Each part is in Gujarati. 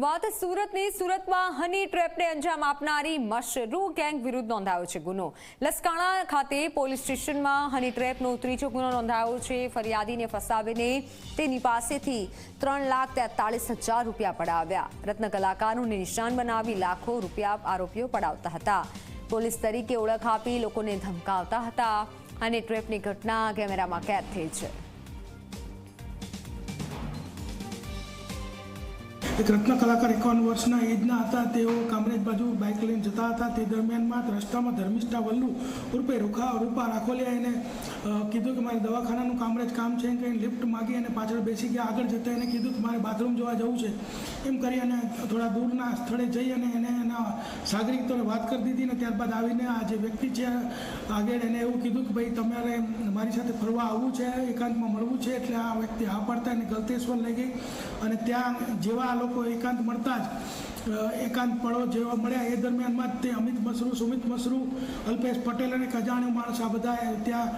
વાત સુરતની સુરતમાં હની ટ્રેપને અંજામ આપનારી મશરૂ ગેંગ વિરુદ્ધ નોંધાયો છે ગુનો। લસકાણા ખાતે પોલીસ સ્ટેશનમાં હની ટ્રેપનો ત્રીજો ગુનો નોંધાયો છે। ફરિયાદીને ફસાવીને તેની પાસેથી 3,43,000 રૂપિયા પડાવ્યા। રત્ન કલાકારોને નિશાન બનાવી લાખો રૂપિયા આરોપીઓ પડાવતા હતા। પોલીસ તરીકે ઓળખ આપી લોકોને ધમકાવતા હતા। હની ટ્રેપની ઘટના કેમેરામાં કેદ થઈ છે। એક રત્ન કલાકાર 51 વર્ષના એજના હતા। તેઓ કામરેજ બાજુ બાઇક લઈને જતા હતા। તે દરમિયાનમાં રસ્તામાં ધર્મિષ્ઠા વલ્લુ ઉર્ફે રૂપા રાખોલિયા એને કીધું કે મારે દવાખાનાનું કામરેજ કામ છે કંઈ લિફ્ટ માગી અને પાછળ બેસી ગયા। આગળ જતાં એને કીધું કે મારે બાથરૂમ જોવા જવું છે એમ કરી અને થોડા દૂરના સ્થળે જઈ અને એને એના સાગરિકોને વાત કરી દીધી ને ત્યારબાદ આવીને આ જે વ્યક્તિ છે આગળ એને એવું કીધું કે ભાઈ તમારે મારી સાથે ફરવા આવવું છે, એકાંતમાં મળવું છે। એટલે આ વ્યક્તિ હા પાડતા એને ગલતેશ્વર લઈ ગઈ અને ત્યાં જેવા લોકો એકાંત મળતા જ એકાંત પડો જેવા મળ્યા એ દરમિયાનમાં તે અમિત મશરૂ, સુમિત મશરૂ, અલ્પેશ પટેલ અને એક અજાણ્યો માણસ આ બધા ત્યાં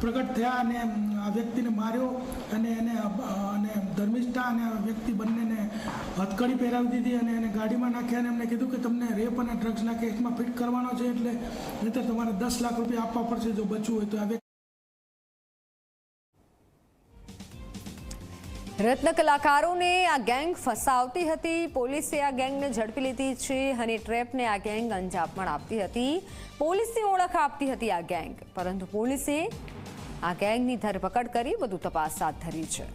પ્રગટ થયા અને આ વ્યક્તિને માર્યો અને એને અને ધર્મિષ્ઠા અને આ વ્યક્તિ બંનેને હથકડી પહેરાવી દીધી અને એને ગાડીમાં નાખ્યા અને એમને કીધું કે તમને રેપ અને ડ્રગ્સના કેસમાં ફિટ કરવાનો છે એટલે નહીંતર તમારે 10 લાખ રૂપિયા આપવા પડશે જો બચવું હોય તો। આ રત્ન કલાકારોને આ ગેંગ ફસાવતી હતી। પોલીસે આ ગેંગને ઝડપી લીધી છે। હની ટ્રેપને આ ગેંગ અંજામ પણ આપતી હતી। પોલીસની ઓળખ આપતી હતી આ ગેંગ, પરંતુ પોલીસે આ ગેંગની ધરપકડ કરી વધુ તપાસ હાથ ધરી છે।